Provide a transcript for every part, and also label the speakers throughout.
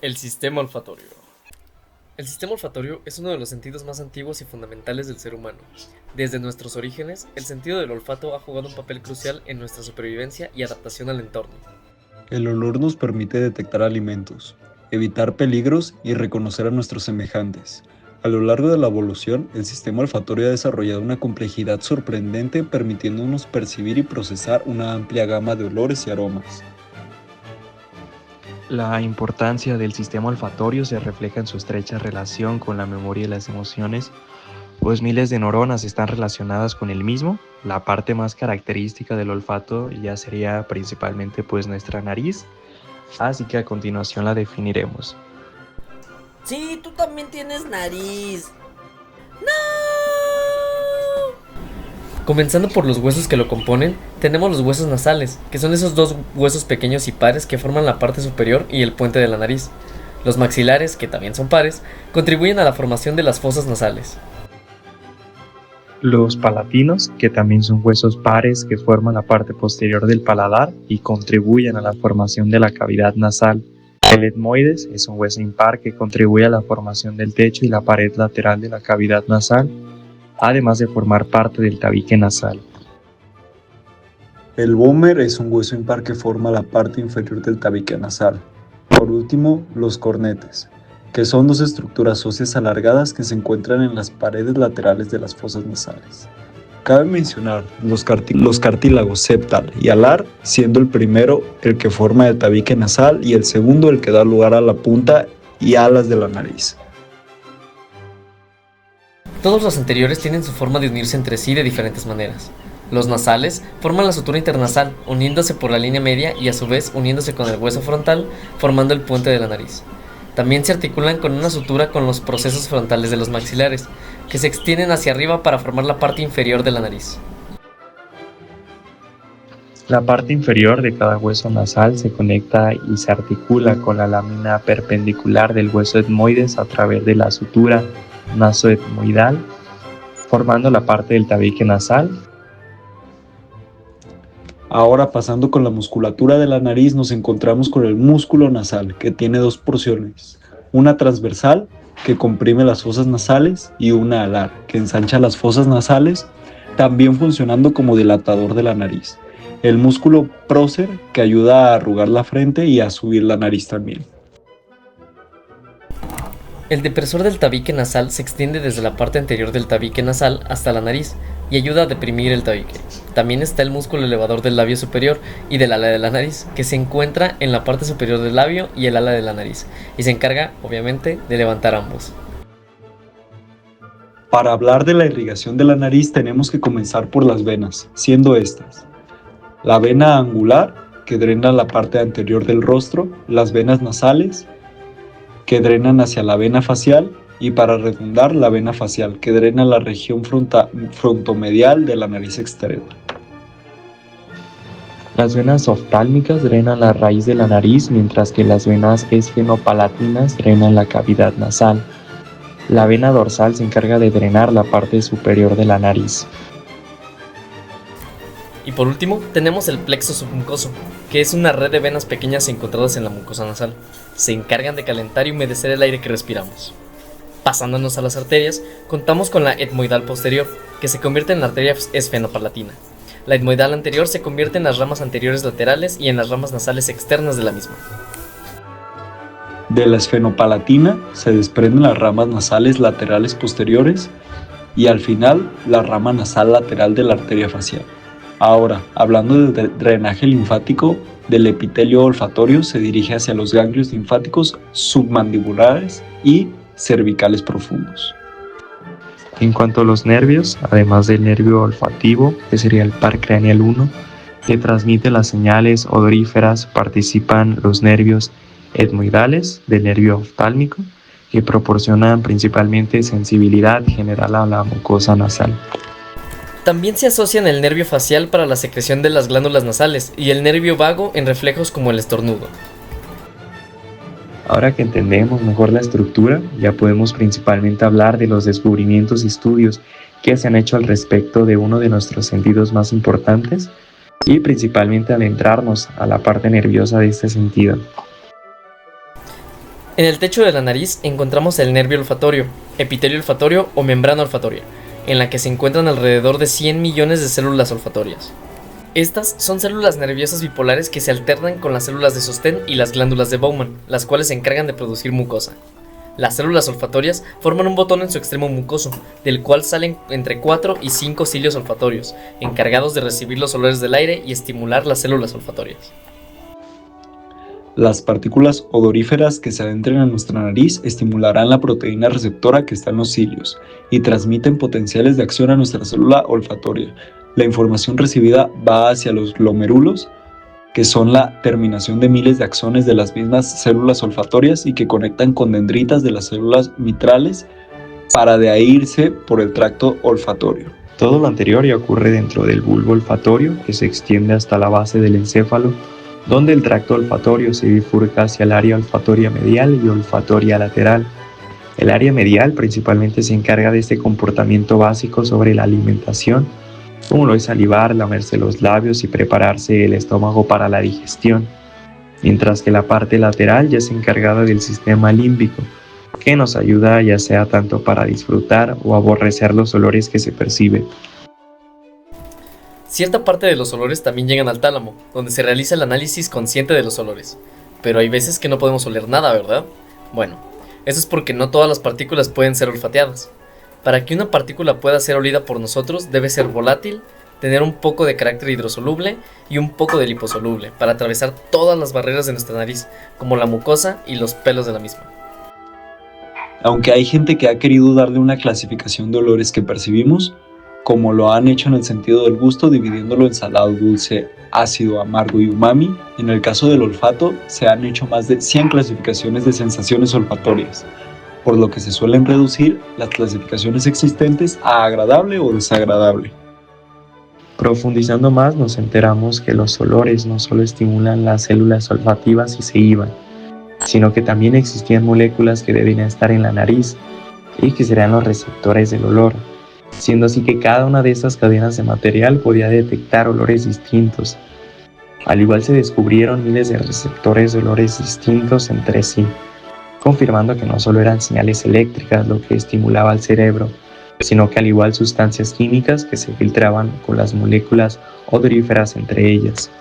Speaker 1: El sistema olfatorio. El sistema olfatorio es uno de los sentidos más antiguos y fundamentales del ser humano. Desde nuestros orígenes, el sentido del olfato ha jugado un papel crucial en nuestra supervivencia y adaptación al entorno.
Speaker 2: El olor nos permite detectar alimentos, evitar peligros y reconocer a nuestros semejantes. A lo largo de la evolución, el sistema olfatorio ha desarrollado una complejidad sorprendente, permitiéndonos percibir y procesar una amplia gama de olores y aromas.
Speaker 3: La importancia del sistema olfatorio se refleja en su estrecha relación con la memoria y las emociones, pues miles de neuronas están relacionadas con el mismo. La parte más característica del olfato ya sería principalmente nuestra nariz, así que a continuación la definiremos.
Speaker 4: Sí, tú también tienes nariz.
Speaker 1: Comenzando por los huesos que lo componen, tenemos los huesos nasales, que son esos dos huesos pequeños y pares que forman la parte superior y el puente de la nariz. Los maxilares, que también son pares, contribuyen a la formación de las fosas nasales.
Speaker 3: Los palatinos, que también son huesos pares que forman la parte posterior del paladar y contribuyen a la formación de la cavidad nasal. El etmoides es un hueso impar que contribuye a la formación del techo y la pared lateral de la cavidad nasal, además de formar parte del tabique nasal.
Speaker 2: El vómer es un hueso impar que forma la parte inferior del tabique nasal. Por último, los cornetes, que son dos estructuras óseas alargadas que se encuentran en las paredes laterales de las fosas nasales. Cabe mencionar los cartílagos septal y alar, siendo el primero el que forma el tabique nasal y el segundo el que da lugar a la punta y alas de la nariz.
Speaker 1: Todos los anteriores tienen su forma de unirse entre sí de diferentes maneras. Los nasales forman la sutura internasal, uniéndose por la línea media y a su vez uniéndose con el hueso frontal, formando el puente de la nariz. También se articulan con una sutura con los procesos frontales de los maxilares, que se extienden hacia arriba para formar la parte inferior de la nariz.
Speaker 3: La parte inferior de cada hueso nasal se conecta y se articula con la lámina perpendicular del hueso etmoides a través de la sutura nasoetmoidal, formando la parte del tabique nasal.
Speaker 2: Ahora, pasando con la musculatura de la nariz, nos encontramos con el músculo nasal, que tiene dos porciones, una transversal, que comprime las fosas nasales, y una alar, que ensancha las fosas nasales, también funcionando como dilatador de la nariz. El músculo prócer, que ayuda a arrugar la frente y a subir la nariz también.
Speaker 1: El depresor del tabique nasal se extiende desde la parte anterior del tabique nasal hasta la nariz y ayuda a deprimir el tabique. También está el músculo elevador del labio superior y del ala de la nariz, que se encuentra en la parte superior del labio y el ala de la nariz, y se encarga, obviamente, de levantar ambos.
Speaker 2: Para hablar de la irrigación de la nariz tenemos que comenzar por las venas, siendo estas: la vena angular, que drena la parte anterior del rostro; las venas nasales, que drenan hacia la vena facial; y, para redundar, la vena facial, que drena la región frontomedial de la nariz externa.
Speaker 3: Las venas oftálmicas drenan la raíz de la nariz, mientras que las venas esfenopalatinas drenan la cavidad nasal. La vena dorsal se encarga de drenar la parte superior de la nariz.
Speaker 1: Y por último, tenemos el plexo submucoso, que es una red de venas pequeñas encontradas en la mucosa nasal. Se encargan de calentar y humedecer el aire que respiramos. Pasándonos a las arterias, contamos con la etmoidal posterior, que se convierte en la arteria esfenopalatina. La etmoidal anterior se convierte en las ramas anteriores laterales y en las ramas nasales externas de la misma.
Speaker 2: De la esfenopalatina se desprenden las ramas nasales laterales posteriores y, al final, la rama nasal lateral de la arteria facial. Ahora, hablando de drenaje linfático, del epitelio olfatorio se dirige hacia los ganglios linfáticos submandibulares y cervicales profundos.
Speaker 3: En cuanto a los nervios, además del nervio olfativo, que sería el par craneal 1, que transmite las señales odoríferas, participan los nervios etmoidales del nervio oftálmico, que proporcionan principalmente sensibilidad general a la mucosa nasal.
Speaker 1: También se asocian el nervio facial para la secreción de las glándulas nasales y el nervio vago en reflejos como el estornudo.
Speaker 3: Ahora que entendemos mejor la estructura, ya podemos principalmente hablar de los descubrimientos y estudios que se han hecho al respecto de uno de nuestros sentidos más importantes, y principalmente adentrarnos a la parte nerviosa de este sentido.
Speaker 1: En el techo de la nariz encontramos el nervio olfatorio, epitelio olfatorio o membrana olfatoria, en la que se encuentran alrededor de 100 millones de células olfatorias. Estas son células nerviosas bipolares que se alternan con las células de sostén y las glándulas de Bowman, las cuales se encargan de producir mucosa. Las células olfatorias forman un botón en su extremo mucoso, del cual salen entre 4 y 5 cilios olfatorios, encargados de recibir los olores del aire y estimular las células olfatorias.
Speaker 2: Las partículas odoríferas que se adentren en nuestra nariz estimularán la proteína receptora que está en los cilios y transmiten potenciales de acción a nuestra célula olfatoria. La información recibida va hacia los glomérulos, que son la terminación de miles de axones de las mismas células olfatorias y que conectan con dendritas de las células mitrales para de ahí irse por el tracto olfatorio.
Speaker 3: Todo lo anterior ya ocurre dentro del bulbo olfatorio, que se extiende hasta la base del encéfalo, donde el tracto olfatorio se bifurca hacia el área olfatoria medial y olfatoria lateral. El área medial principalmente se encarga de este comportamiento básico sobre la alimentación, como lo es salivar, lamerse los labios y prepararse el estómago para la digestión, mientras que la parte lateral ya es encargada del sistema límbico, que nos ayuda ya sea tanto para disfrutar o aborrecer los olores que se perciben.
Speaker 1: Cierta parte de los olores también llegan al tálamo, donde se realiza el análisis consciente de los olores. Pero hay veces que no podemos oler nada, ¿verdad? Bueno, eso es porque no todas las partículas pueden ser olfateadas. Para que una partícula pueda ser olida por nosotros, debe ser volátil, tener un poco de carácter hidrosoluble y un poco de liposoluble, para atravesar todas las barreras de nuestra nariz, como la mucosa y los pelos de la misma.
Speaker 2: Aunque hay gente que ha querido darle una clasificación de olores que percibimos, como lo han hecho en el sentido del gusto, dividiéndolo en salado, dulce, ácido, amargo y umami, en el caso del olfato se han hecho más de 100 clasificaciones de sensaciones olfatorias, por lo que se suelen reducir las clasificaciones existentes a agradable o desagradable.
Speaker 3: Profundizando más, nos enteramos que los olores no solo estimulan las células olfativas y se iban, sino que también existían moléculas que debían estar en la nariz y que serían los receptores del olor, siendo así que cada una de estas cadenas de material podía detectar olores distintos. Al igual se descubrieron miles de receptores de olores distintos entre sí, confirmando que no solo eran señales eléctricas lo que estimulaba al cerebro, sino que al igual sustancias químicas que se filtraban con las moléculas odoríferas entre ellas.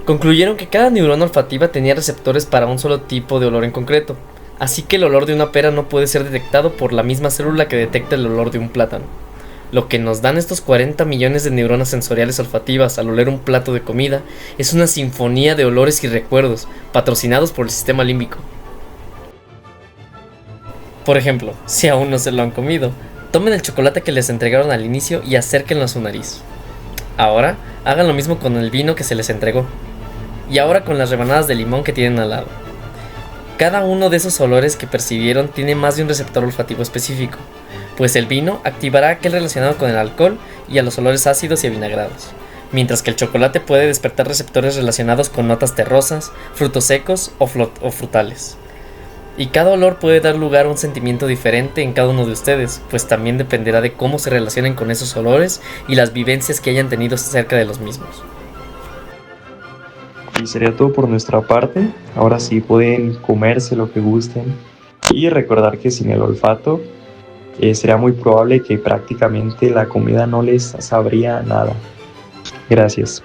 Speaker 1: Concluyeron que cada neurona olfativa tenía receptores para un solo tipo de olor en concreto, así que el olor de una pera no puede ser detectado por la misma célula que detecta el olor de un plátano. Lo que nos dan estos 40 millones de neuronas sensoriales olfativas al oler un plato de comida es una sinfonía de olores y recuerdos, patrocinados por el sistema límbico. Por ejemplo, si aún no se lo han comido, tomen el chocolate que les entregaron al inicio y acérquenlo a su nariz. Ahora, hagan lo mismo con el vino que se les entregó. Y ahora con las rebanadas de limón que tienen al lado. Cada uno de esos olores que percibieron tiene más de un receptor olfativo específico, pues el vino activará aquel relacionado con el alcohol y a los olores ácidos y avinagrados, mientras que el chocolate puede despertar receptores relacionados con notas terrosas, frutos secos o frutales. Y cada olor puede dar lugar a un sentimiento diferente en cada uno de ustedes, pues también dependerá de cómo se relacionen con esos olores y las vivencias que hayan tenido cerca de los mismos.
Speaker 3: Y sería todo por nuestra parte. Ahora sí pueden comerse lo que gusten y recordar que sin el olfato sería muy probable que prácticamente la comida no les sabría nada. Gracias.